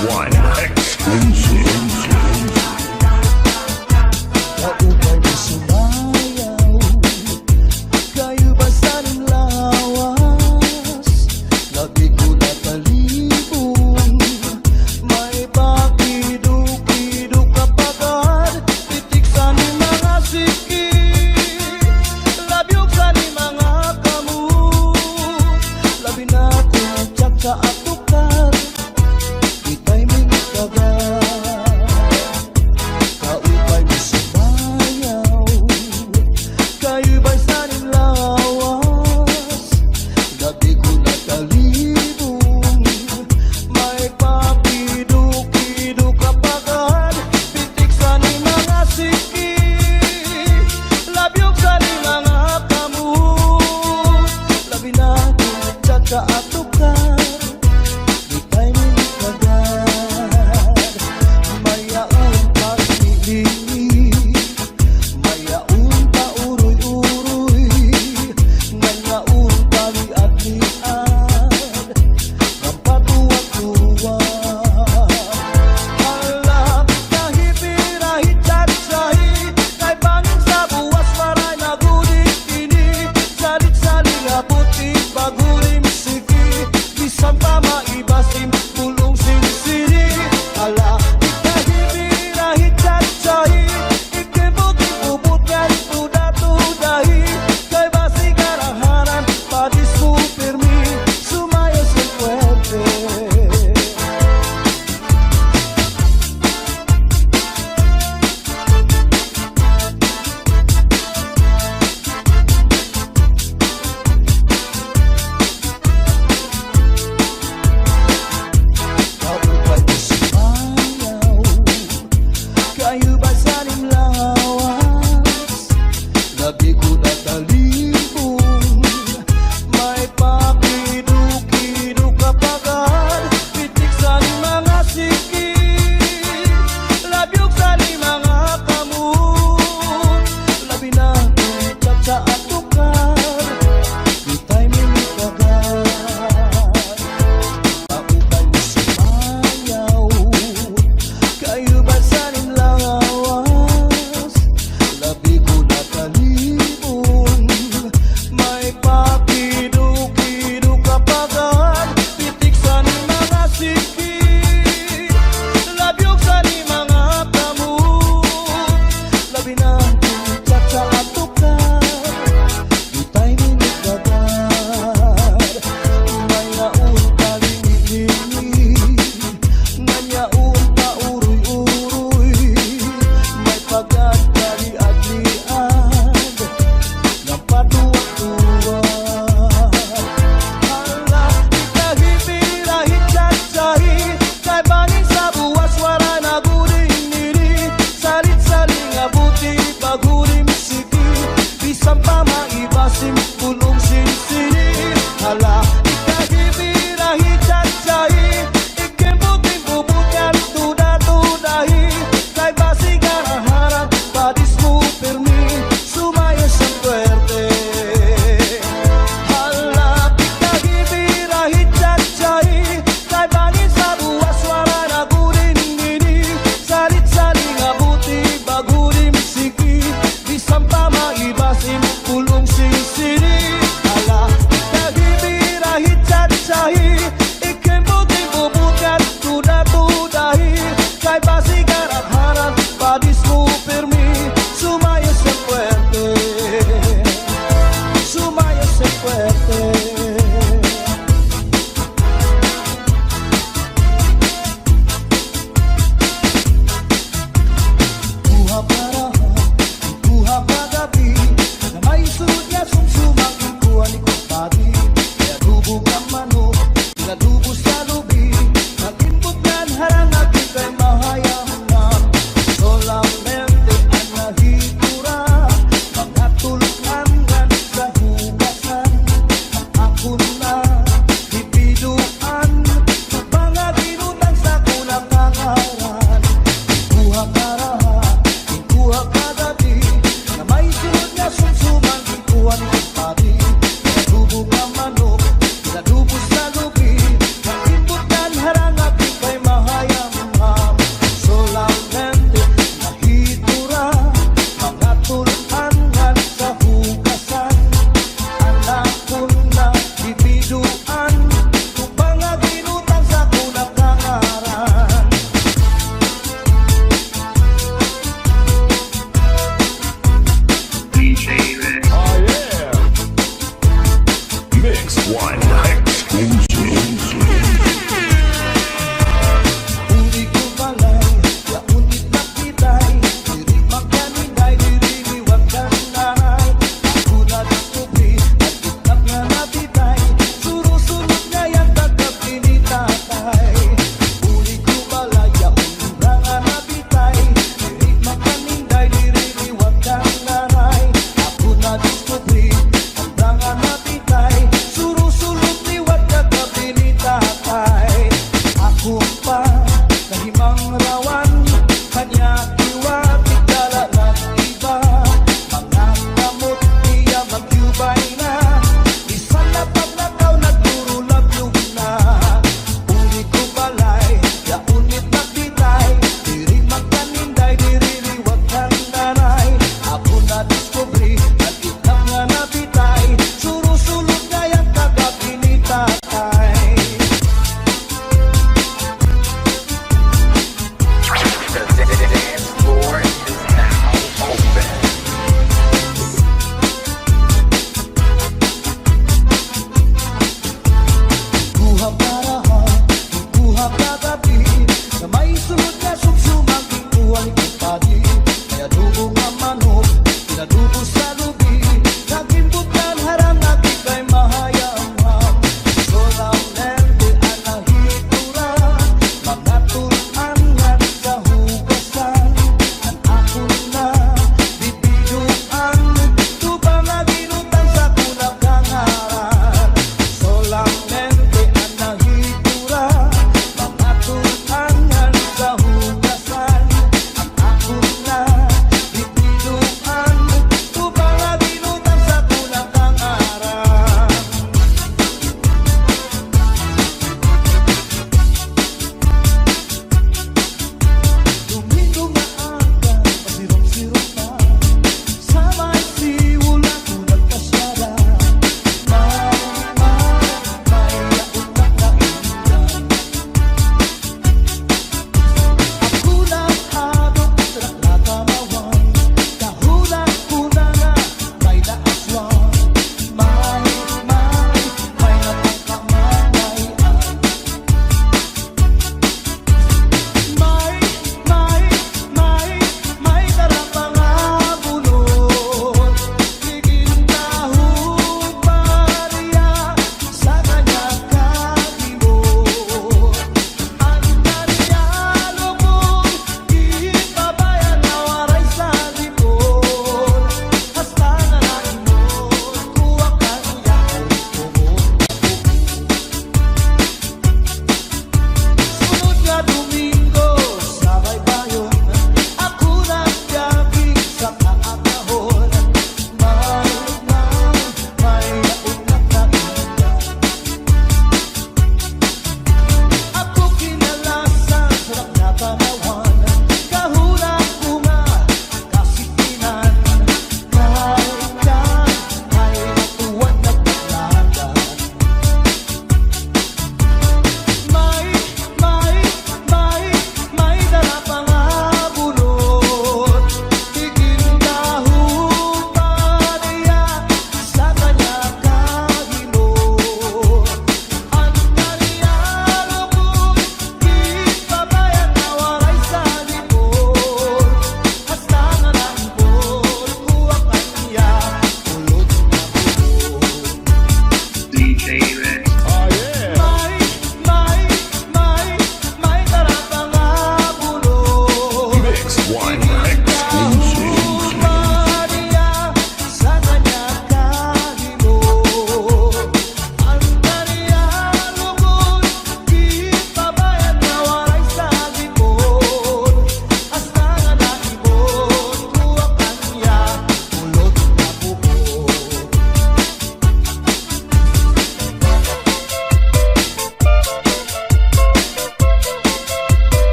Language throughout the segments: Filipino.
One exclusive. Kaupay mo sumayaw, kayo ba sa ning lawas? Lagi ko nakalibong, may pakido-kido kapagad, titik sa ni mga sikit, labyog sa ni mga kamot, labi na ko tsak sa atukat, di timing kagad.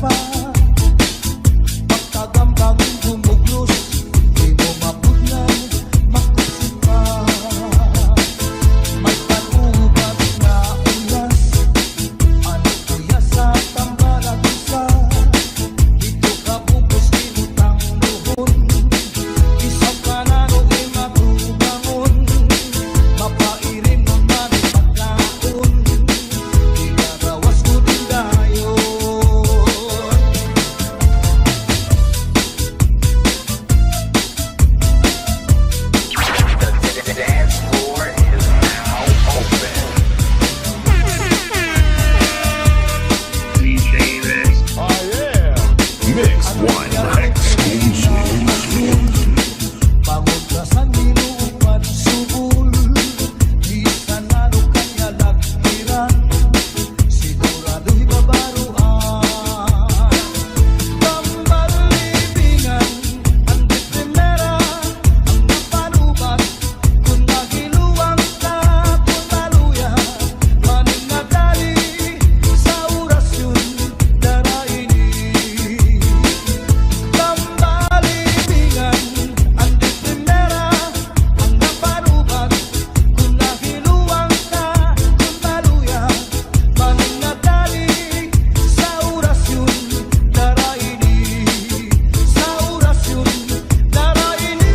pa. Pagkagambang bumuglos, di mo mapugnan, makusip pa. May panubat na ulas, ano kuya sa tambalan isa. Dito ka bubos inutang luhon, isang kanano ay magubangon. Mapairin mo man pagkaon, ilarawas ko din dayon. The dance floor is now open. DJ Mix. Mix one exclusive. Bangon ka sa nilupan subul, di sanado kanya lakiran, sigurado'y babaruan. Tambal libingan, ang di primera, ang napanubat, kung nagiluwang ka, kung maluya, maning nadali, sa orasyon, daraini. Tambalibingan, ang di primera, ang napanubat, kung nahiluwang ka, kung maluya, maning nadali, sa orasyon, daraini, sa orasyon, daraini.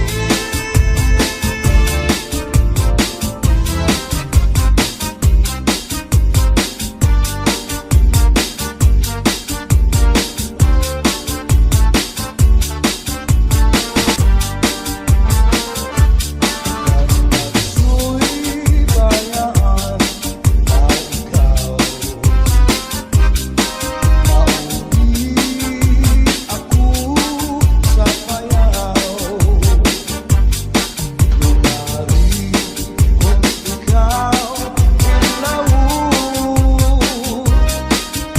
Sa'yo'y bayaan na ikaw, mauwi ako sa payaw. Lunari kung ikaw ilaw,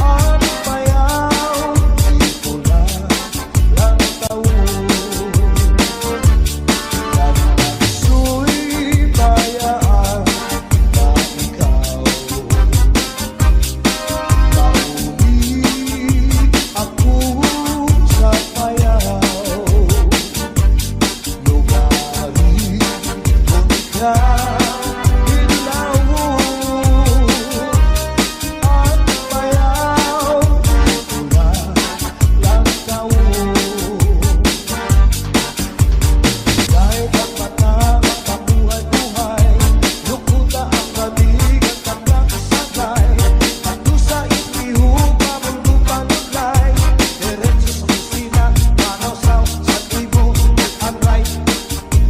ang payaw di ko na lang taon. Sa'yo'y bayaan na ikaw, mauwi ako sa payaw. Lunari kung ikaw ilaw, ang payaw di ko na lang taon. Dahil ang mata makabuhay-buhay, lukuta ang kabigat at nakasagay. Pagdo sa itihupa mong lupa-lutlay, diretso sa kusina, manawsaw sa tibo at aray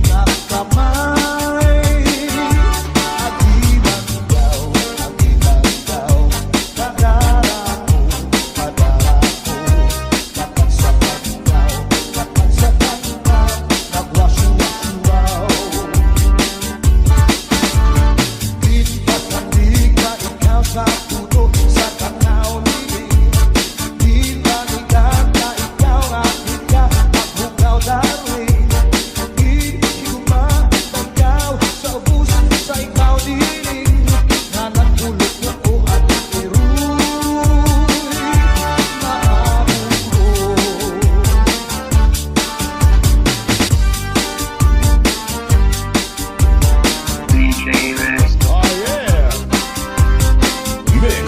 na kamay. Agiman daw, kadara ko, padara ko, kapag sapat daw, nagwasyo-wasyo-waw. Pintas ang liga, ikaw sa puto, sa tanaw niling. Pinanigan na ikaw at ika, maghugaw darling. Iikumagtagaw sa ubus, sa ikaw diling. Na nagulog ko at iruy, maamong ko. DJ Mix. Mix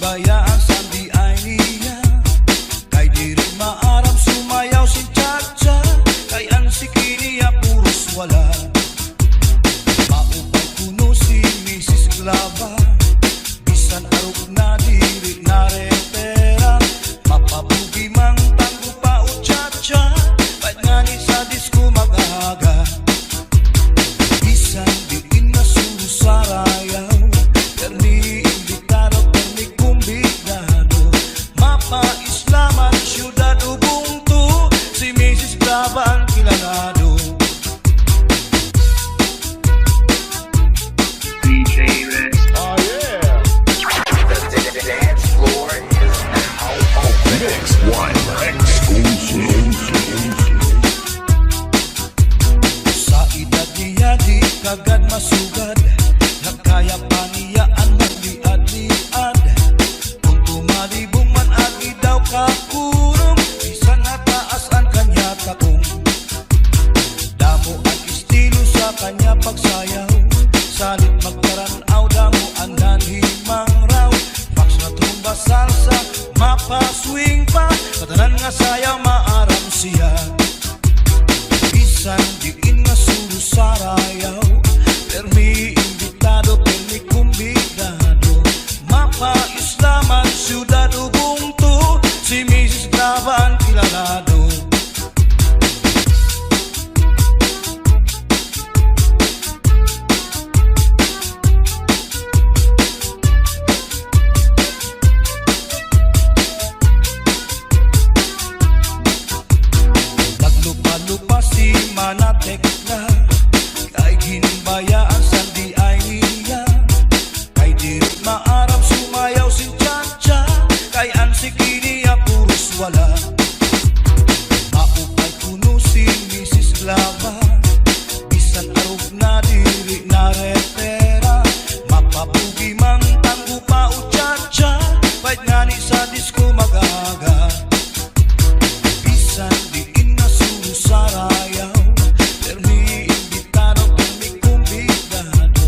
bayaan sandi ay niya. Kay diri maaram sumayaw si Chacha. Kay ang sikiniya puros wala. Maupay kuno si Mrs. Glava. Bisan arog na diri na repera. Mapabugi mang tanggo pa o Chacha. Ba't nga ni sa disco mag-aga. Bisan diin na susarayaw. Permi imbitado, permi kumbidado. Mapa-islaman, syudad Ubuntu. Si Mrs. Glava ang kilanado. DJ Mix. Oh yeah. The dance floor is now open. Mix one exclusive. Sa edad niya di kagad masugad. Nagkaya pa niya ang magliad-liad. Kung tumalibong man agi daw kakurong. Bisan nataas ang kanya takong. Damo ang estilo sa kanya pagsayaw. Salit magkaranaw, damo ang nanhimang raw. Fax na tumba salsa, mapa swing pa. Katanan nga sayaw maaram siya. Bisan diin nga susarayaw. Permi imbitado, permi kumbidado. Mapa-islaman, syudad Ubuntu. Si Mrs. Glava ang kilanado. Naglupa-lupa si Manatek na. Kay ginbayaan sandi ay niya. Kay diri maaram sumayaw si Chacha. Kay ang sikiniya puros wala. Maupay kuno si Mrs. Glava. Bisan arog na diri na repera. Mapabugi mang tanggo pa o Chacha. Ba't nga ni sa disco mag-aga. Bisan diin na susarayaw. Permi imbitado, permi kumbidado.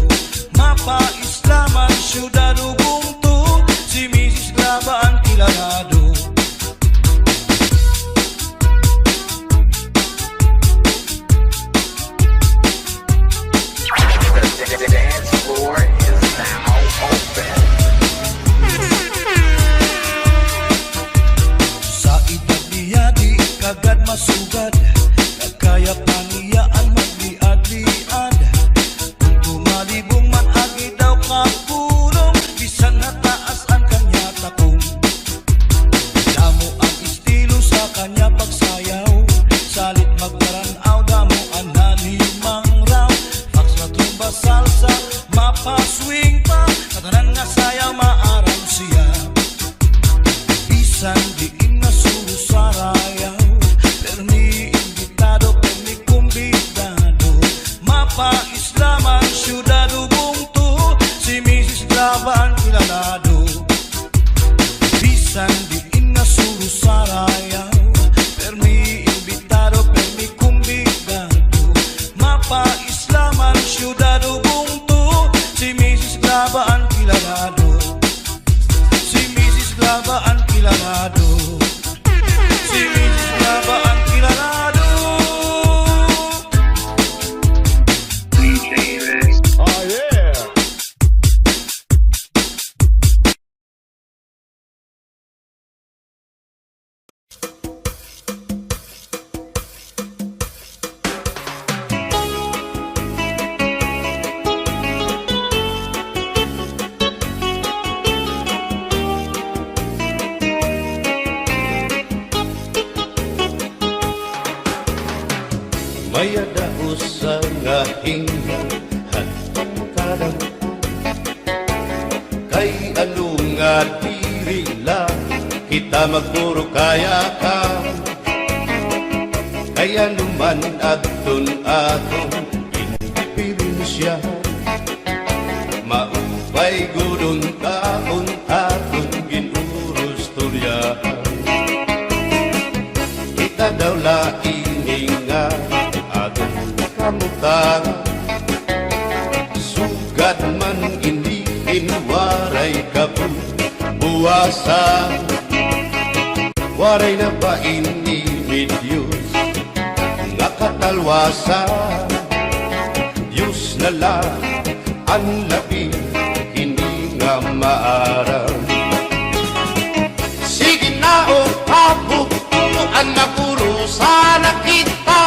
Mapa-islaman, syudad Ubuntu. Si Mrs. Glava ang kilanado. The dance floor is now open. Sa edad niya di kagad masugad. Nagkaya pa niya ang magliad-liad. Kung tumalibong man agi daw kakulong. Bisan nataas ang kanya takong. Damo ang estilo sa kanya pagsayaw. Salit magkaranaw, damo ang nanhimang raw. Fax na tumba salsa, mapa swing pa. Katanan nga sayaw maaram siya. Bisan diin na susarayaw. Permi imbitado, permi kumbidado. Mapa-islaman, syudad Ubuntu. Si Mrs. Glava ang kilanado. Bisan diin na susarayaw. Permi imbitado, permi kumbidado. Mapa-islaman, syudad Ubuntu. Si Mrs. Glava ang kilanado. Si Mrs. Glava ang kilanado. Si Mrs. Glava ang kilanado. DJ Mix. Oh yeah. Maya daos sa nga hingan hatong kadang kay ano nga diri lang kita magpuro kaya ka kaya naman agton aton indipirensya maupay gudon taon aton ginurus turyahan kita daw laing nga aton kamutan sugat man hindi inwaray kabun luwasa waray na ba inimedyos nga katalwasa Diyos na lang ang labi hindi nga maaraw sige na o kabukuan na puro sana kita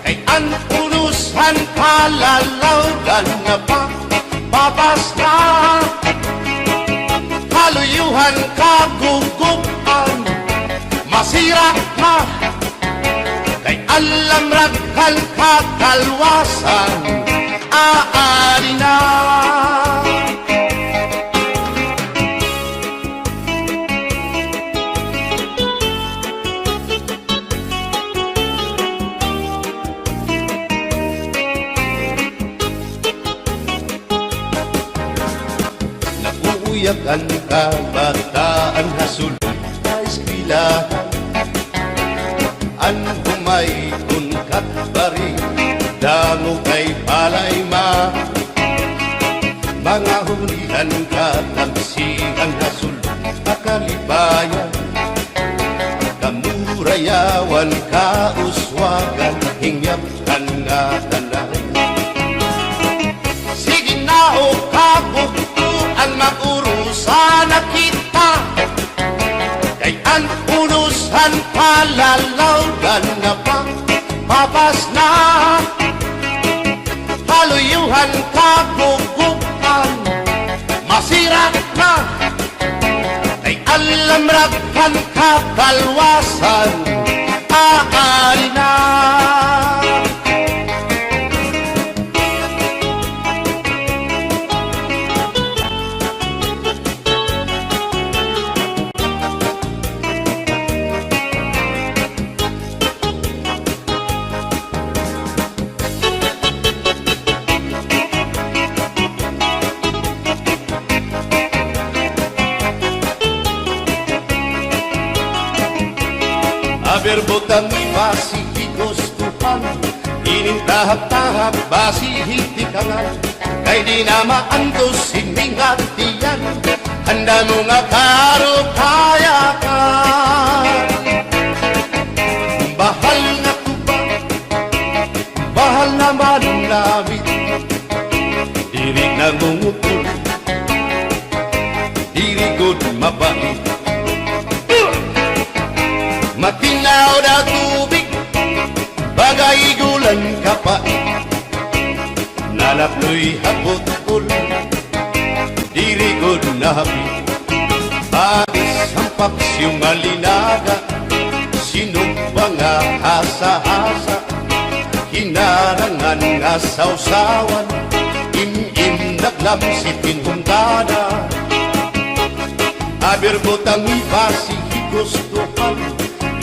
kay ang punusan kalalawgan na pa babas na kaluyuhan kagugupan masira ka kay alam raghal kakalwasan aari na Naguuyak ang kabataan hasul sa eskwelahan An humay unkat bari dango kay palay ma mga hulihan katamsihan hasul akalibayan kamurayawan kauswagan hingyapkan nga tanan sige na o kabukuan maurusan na kita kay ang punusan palalawgan na pa papas na kaluyuhan kagugupan masira na kay alam raghal kakalwasan aari na Berbotang basi higustuhan inintahap-tahap basi hitikangan kay di na maantos siningatiyan handa mo nga karo kaya ka bahal na tuba bahal naman namin diri nangungutol diri good mabait matinaw na tubig bagay gulan kapait nalapnoy hapot-ul dirigod na hapit agis ang paksyong malinaga sinumpa nga hasa-hasa hinarangan nga sausawan im-im naglamsipin hundada aberbotang ibasi higustuhan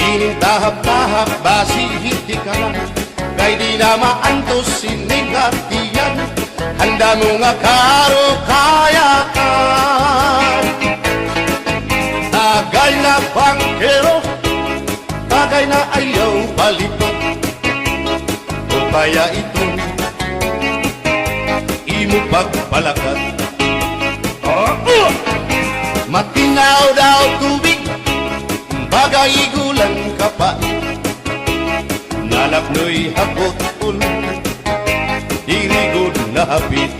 inintahap-tahap basi hitikalan kay di na maantos siningatiyan handa mo nga karo kaya ka tagay na bangkero tagay na ayaw balipan o kaya ito imo pagpalakat matinaw daw tubig bagay gulang kapait nalapnoy hapot-ul dirigod na hapit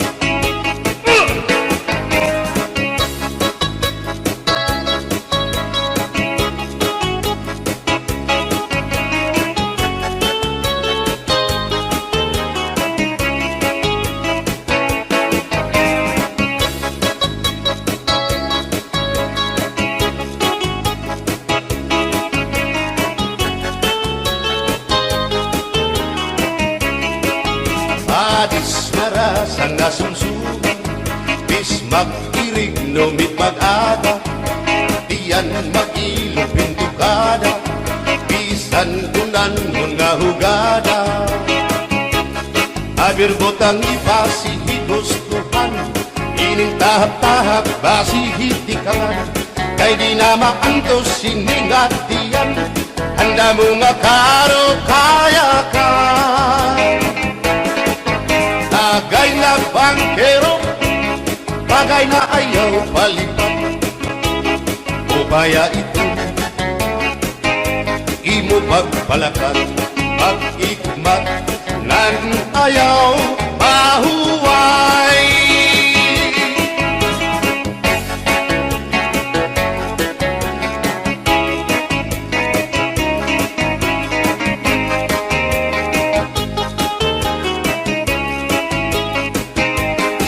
Sang nasumsuman bis mag-irig numit mag-aga diyan mag-ilong pintukada bisan kunan nga hugada abirbotang ibasi higustuhan inintahap-tahap basi hitikangan kay di na maantos siningatiyan handa mo nga karo kaya ka bagay na bangkero bagay na ayaw palipan Ubaya ito imo pagpalakan pag-ikmat nan ayaw mahuway.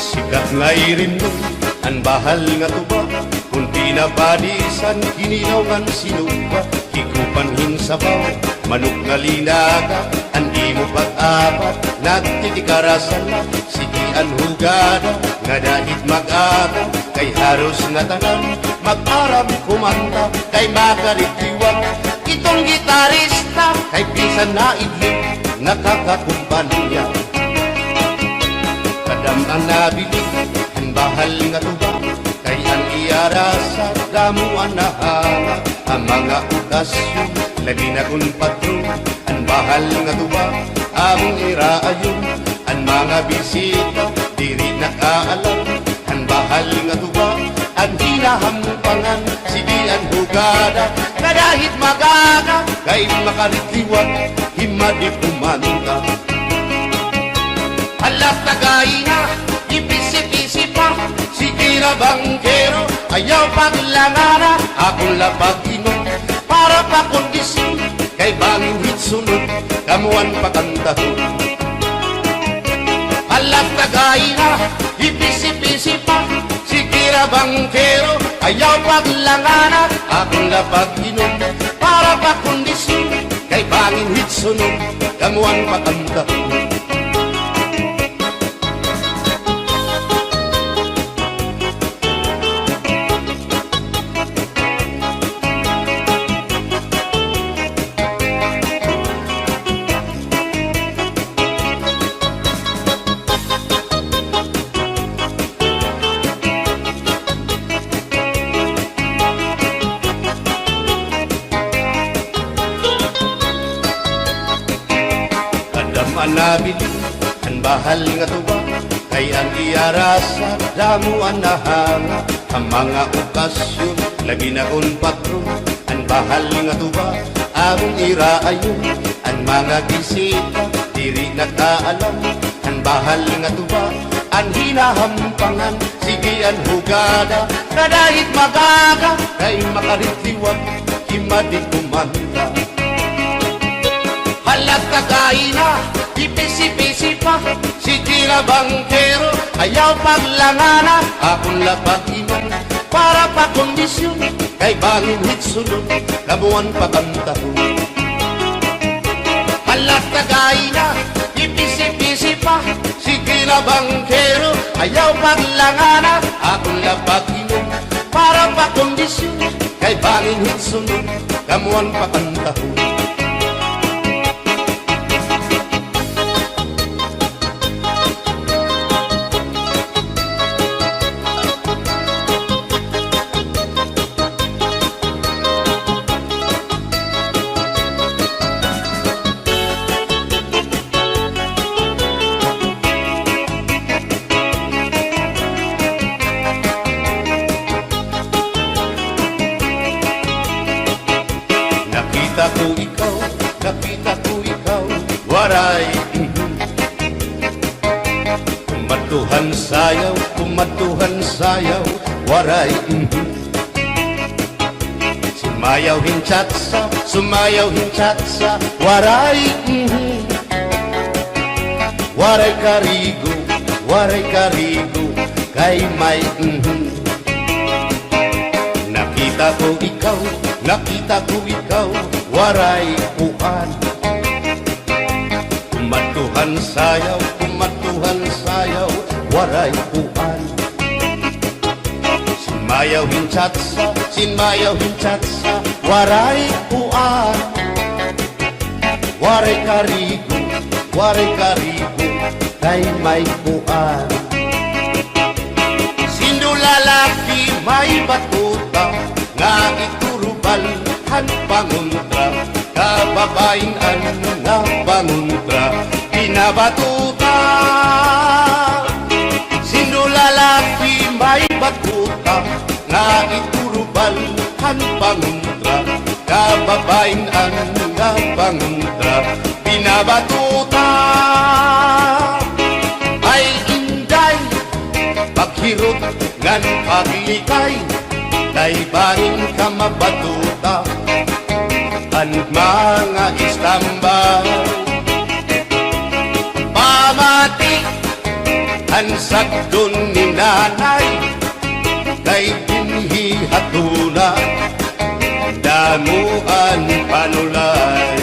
Sikat ngay rin mo ang bahal nga tuba, kung pinabadisan kininaw ngan sinuba, hikupanhin sabaw manok nga linaga, andi mo pag-apat nagtitikarasan na sigian hugada, nga dahit mag-aga kay haros nga tanan, mag-aram kumanta kay makaritiwag, itong gitarista kay bisan na idlip nakakakumpanya. Kadam ang nabilig ang bahal nga tuba, kay ang iarasa damuan na hanga, ang mga okasyon lagi na kung patron, ang bahal nga tuba among iraayon, ang mga bisita diri nakaalam, ang bahal nga tuba ang hinahampangan sige ang hugada, kadahit magaga kay makaritiwag himadi kumanta. Alat tagay na, ipisi-pisi pa, sige na bangkero, ayaw paglangana, akong lapag inom, para pa kondisyon, kay bangin hit sunod, kamuan pakantahon. Alat tagay na, ipisi-pisi pa, sige na bangkero, ayaw paglangana, akong lapag inom, para pa kondisyon, kay bangin hit sunod, kamuan pakantahon. Nabili ang bahal nga tuba, kay ang iarasa damuan na hanga, ang mga okasyon lagi na kung patron, ang bahal nga tuba among iraayon, ang mga bisita diri nakaalam, ang bahal nga tuba ang hinahampangan sige ang hugada, kadahit magaga kay makaritiwag himadi kumanta. Halat kagay na, ipisi-pisi pa, sige na bangkero, ayaw paglangana, akong lapag iman, para pa kondisyon, kay bangin hit sunod, kabuan pa kantahon. Halat kagay na, ipisi-pisi pa, sige na bangkero, ayaw paglangana, akong lapag iman, para pa kondisyon, kay bangin hit sunod, kamuan pa kantahon. Nakita ko ikaw, waray kumatuhan sayaw, waray sumayaw hinchatsa, waray waray karigo, kay may Nakita ko ikaw, waray puan, kumatuhan sayaw, waray puan. Sinmayaw hinchatsa, waray puan, waray karigo, kay may puan. Sindulalaki may batuta, nga iturubalhan panguntra, kababayan na panguntra, pinabatuta. Sindulalaki may batuta, nga iturubalhan ang panguntra, kababain ang panguntra, binabatuta ay inday, paghirot ngan paglikay, daybahin ka mabatuta, ang mga istambay. Pamati ang sagdon ni nanay, kay binhi hatuna, damuan panulay.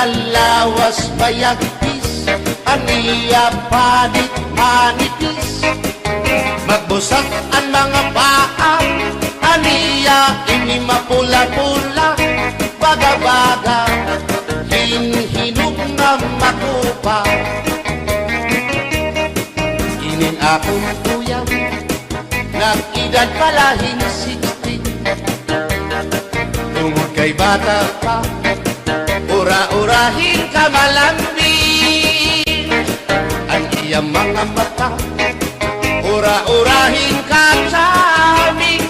Lawas bayagpis, aniya panit manipis, magbusag ang mga paa, aniya ini mapula-pula, baga-baga, hinhinog na makupa. Inin akong tuyang, nag-edad palahin 16, tungod kay bata pa, ura-urahin ka malambing, ang iyang mga mata, ura-urahin ka charming,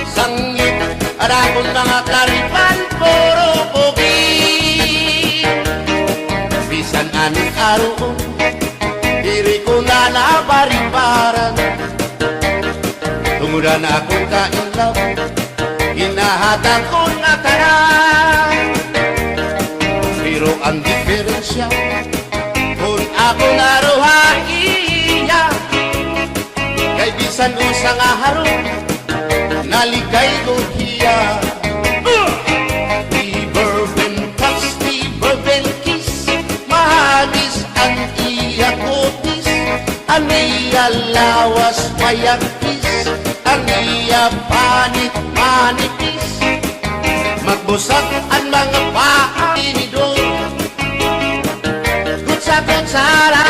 sangit at akong mga klaripan, puro pugi. Bisan anong araw, diri ko na nabaribaran, tungudan akong kainlaw, hinahatag ko na tanan. Pero ang diferensya, kung ako naruhaiya, kay bisan usang aharong, nalikay ko hiya. Di bourbon touch, di bourbon kiss, mahagis ang iya kutis, ang iya lawas mayagpis, ang iya panit manipis, magbusag ang mga paa inidol, kutsara.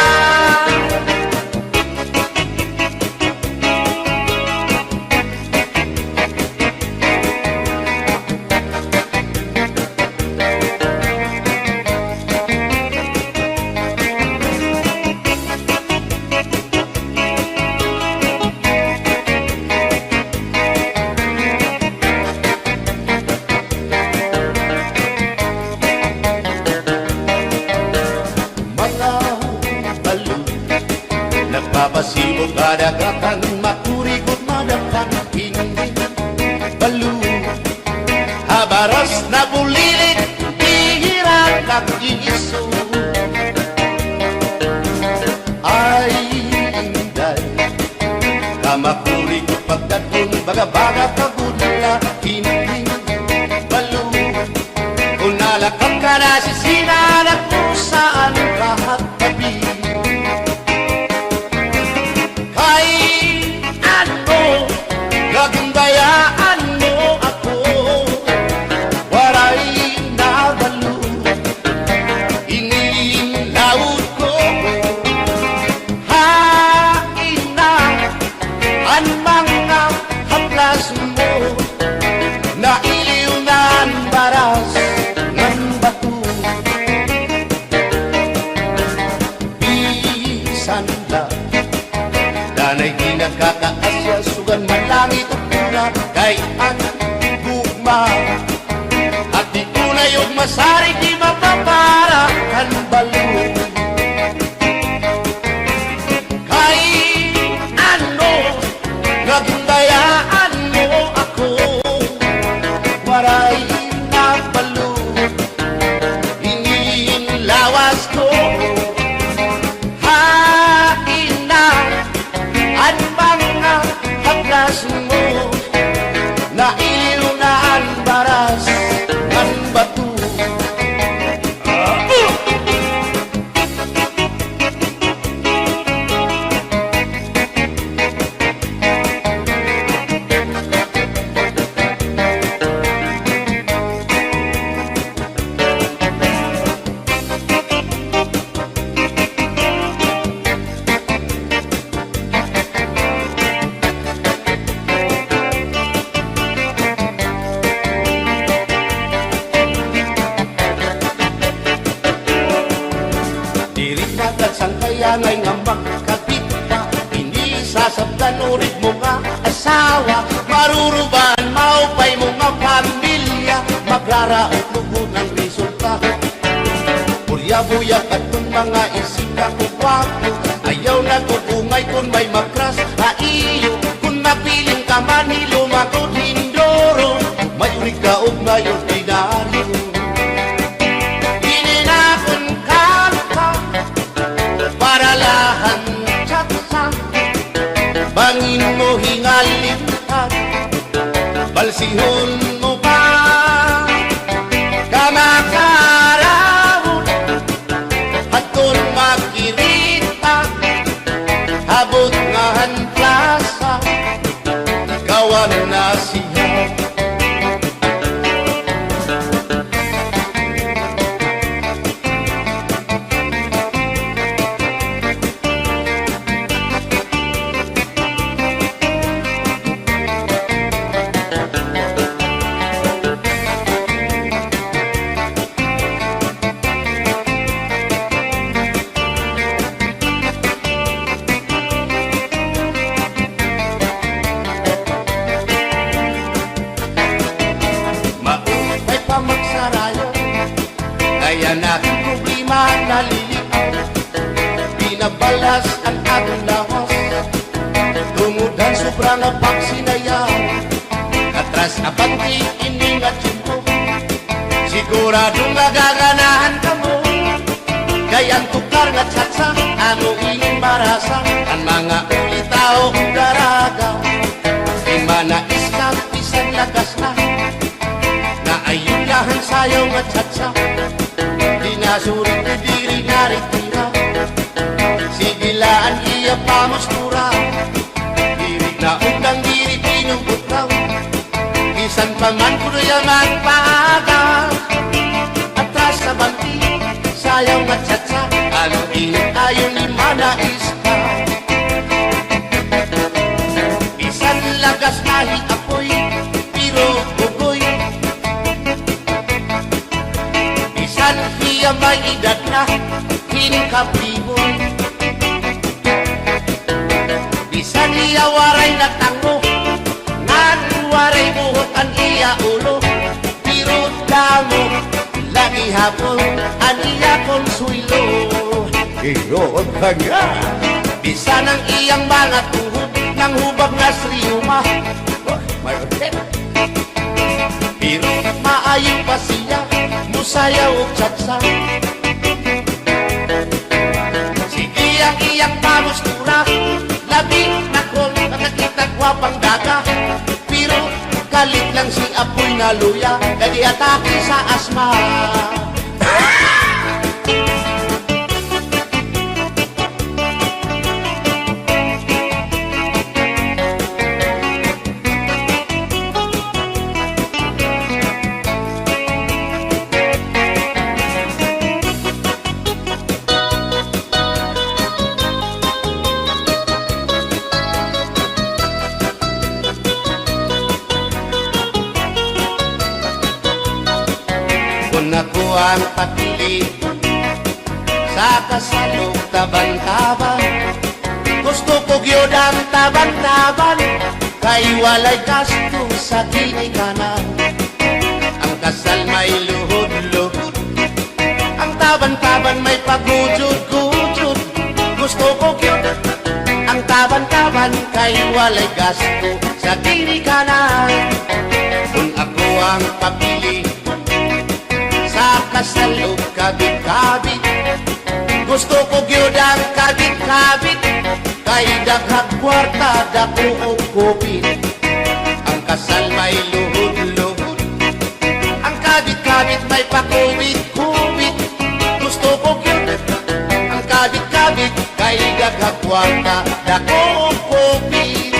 Nagpapasibog kadagatan, makurikot madapan, hindi balo. Habaras na bulilit, ihirap kag-iiso. Ay, inday, kamakurikot pagdaton, baga-baga kagudla, hindi balo. Kung nalakang ka na sisinanak mo saan kahat tabi, gagandayaan mo ako, waray nabalo, inilaot ko, hain na ang mga haplas mo, nailiw na ang baras ng bato. Bisan na, danay di nagkakaasya, sugan man langit at pula, kay ang gugma. At di ko na yung masarig, di mapapara ang balo. Kay ano, nagundayaan mo ako, waray na balo, hingin lawas ko, hain na Dangay nga magkabit ka, hindi sasabdan ulit mo nga asawa. Maruruban, maupay mo nga pamilya, magraraot lugod ng resulta. Bulya-buyak at kung mga isip ka kukwapo, ayaw na kukungay kung may makras iyo. Kung mapiling ka man hilumako hindoro, may unig ka o may ordinaryo. Ininakon ka para lahan tsatsa, bangin mo hingalimtan, balsihon mo pa kamakarahon at kung makirita habot nga hanplasa kawan na siya. Maupay pa magsarayo, kaya natin problema nalilitaw. Binabalas ang atong lawas, tumudan sobrang na pagsinayaw. Katras abanti iningat yun, siguradong nagaganahan ka mo. Kaya ang tukar nga tsatsa, ano ining marasa, ang mga ulitao daraga. Di manais ka, pisan lakas na, na ayun lahan sayaw nga tsatsa. Di nasurit na diri naritira, sigilaan iya pamustura. Diri na undang diri pinubutaw, isan pa man kuno yung magpaaga. Atras sa banti, sayaw nga tsatsa, ano init ayon ni manais ka. Isan lagas nahi apoy, pero bugoy. Isan hiya may edad na, hinkapriboy. Isan hiya waray na tango, ngan waray buhok ang iya ulo. Pero damo, lagi hapon, ang iya konsuelo. Iyon ka nga. Bisan ang iyang mga tuhod, ng hubag na sriyuma. May orkes. Pero maayo pa siya, musayaw o tsatsa. Sige ang iyang pamustura, labi na kung nakakita gwapang daga. Pero kalit lang si apoy na luya, kadi atake sa asma. Kung ako ang papili sa kasalog taban-taban, gusto ko gyud ang taban-taban, kay walay gasto sa ginikanan. Ang kasal may luhod-luhod, ang taban-taban may pagujud-gujud. Gusto ko gyud ang taban-taban, kay walay gasto sa ginikanan. Kung ako ang papili sa kasalog kabit-kabit, gusto ko gyud ang kabit-kabit, kay daghang kwarta dako og kupit. Ang kasal may luhod-luhod, ang kabit-kabit may pakubit-kubit. Gusto ko gyud ang kabit-kabit, kay daghang kwarta dako og kupit.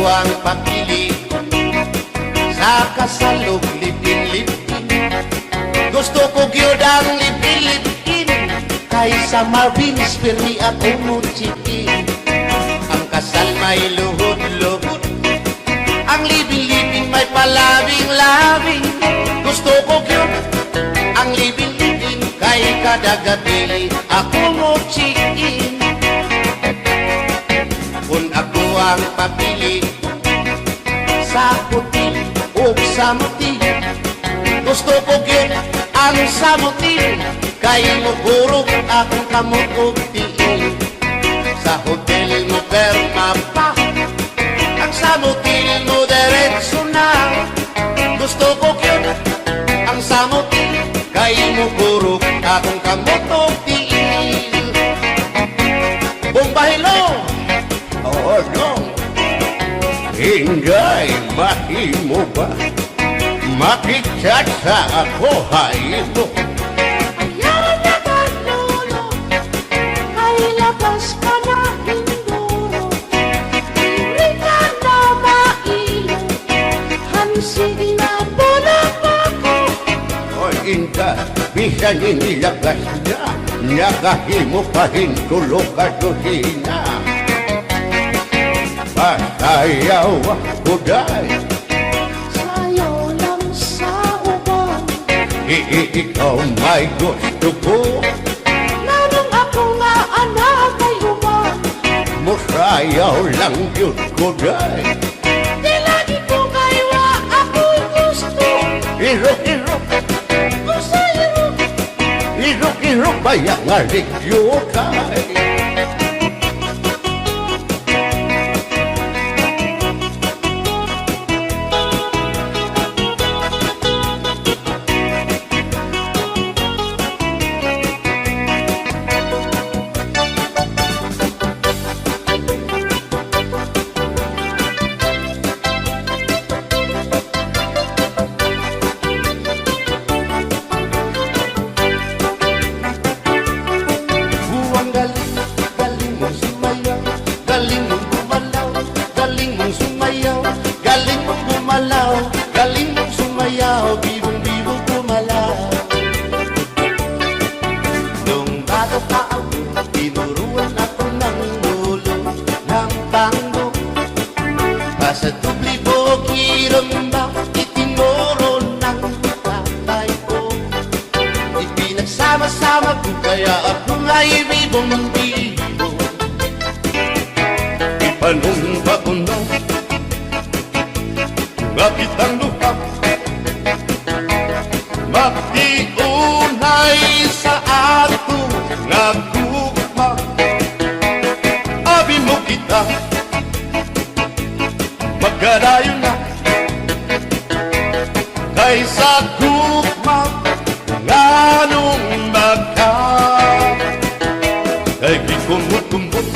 ang papili sa kasalog lipin-lipin. Gusto ko gyud ang lipin-lipin kaysa Marvin's Permi at Umuchikin. Ang kasal may luhod-luhod, ang libing-libing may palabing-labing. Gusto ko gyud ang libing-libing kay kada gabi ako mo chikin. Kung ako ang papili sa puti o sa muti, gusto ko gyud ang samuti kay mugurog akong kamot og tiin. Sa hotel mo perma pa, ang samuti mo diretso na. Gusto ko gyud ang samuti kay mugurog akong kamot og tiin. Bumbahilo! Oo, no. Ingay, mahimo ba? Makichat sa ako, haymo. Ayaw na kanolo, kay labas ka na hinduro. Diri ka na mailo, hansig na bulag ako. O inka, bisan inilagas niya, nakahimo pa hintulog ka tusina. Pasayaw ako dahil Sayo lang sa uban, ikaw may gusto ko. nanong ako nga anak ay human. Musayaw lang yun ko dahil Di lagi ko kaywa ako'y gusto. irok-irok, Kusayro, irok-irok ba yung aligyo kay? Buwang galing, galing mong sumayaw, galing mong gumalaw, galing mong sumayaw, galing mong gumalaw, galing mong sumayaw, bibong-bibong gumalaw. Nung bago pa ako, tinuruan ako ng lolo ng tango. Basta tubli po kiramba, itinuro ng tatay ko. Ipinagsama-sama ko kaya ako nga'y bibong-bibong. Ipanumba ko na bakit ang luha magtiunay sa ato nga gugma. Abi mo kita magkarayo na kaysa gugma nganong magka. Kay gikumot-kumot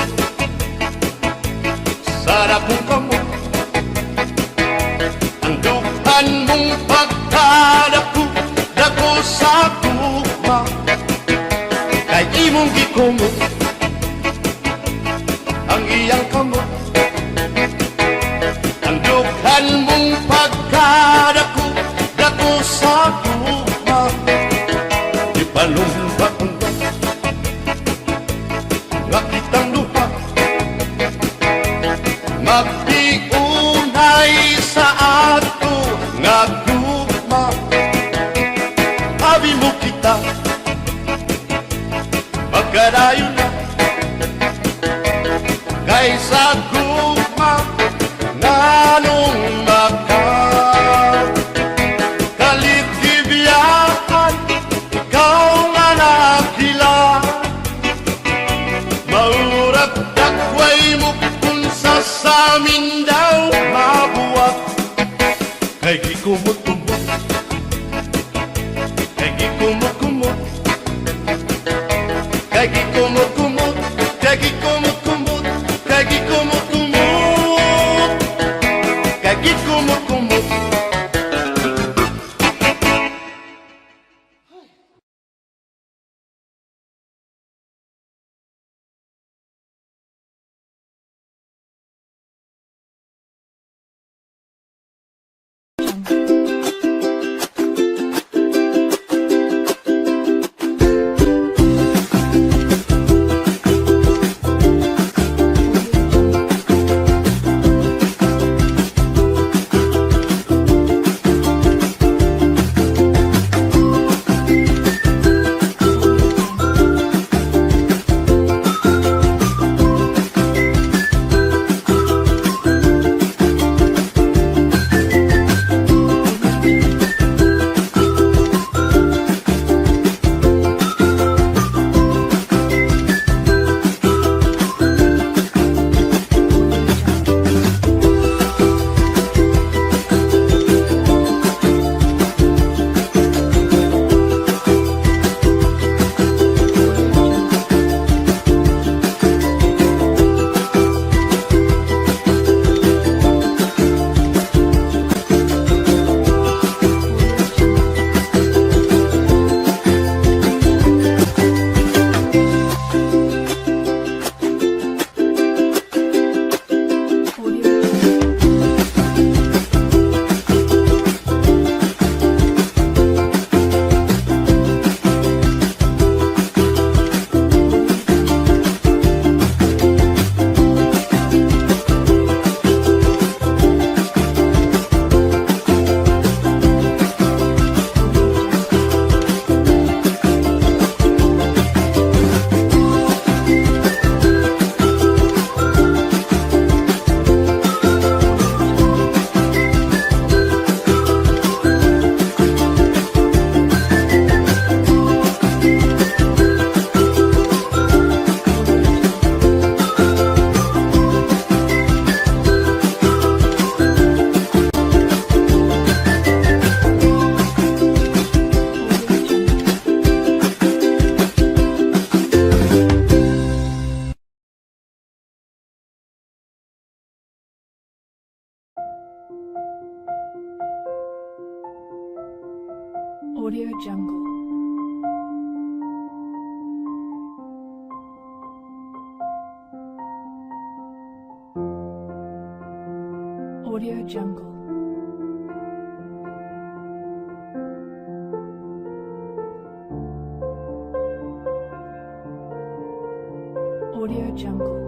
sarap kong kamot ang duhan mong pagkadako dako sa gugma. Kay imong gikumot ang iyang kamot ang duhan mong pagkadako dako sa gugma. Ipalumba ko na nakitang luha magtiunay sa ato nga gugma. Abi mo kita magkarayo na kaysa gugma nganong maka. Kaligibiyaan ikaw nga nakilaan, maurag dakway mo kung sa amin daw mabuwag. Kay gikumot-kumot, kay gikumot-kumot, kay gikumot-kumot, kay gikumot-kumot, kay gikumot-kumot. Audio Jungle. Audio Jungle. Audio Jungle.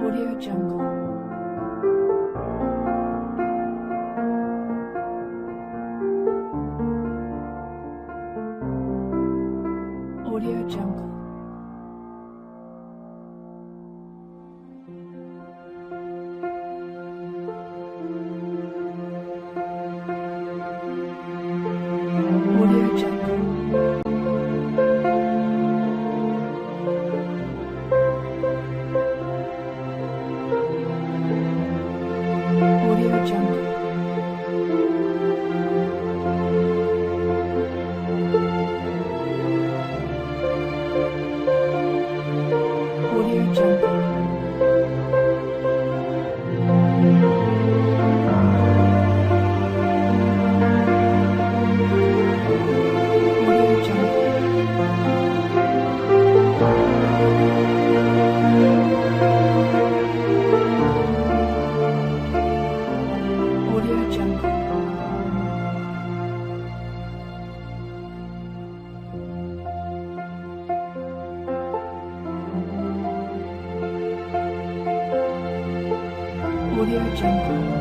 Audio Jungle. Audio Jungle. Audio Jungle. Audio Jungle. Audio Jungle. Audio Jungle. Audio Jungle. Audio Jungle.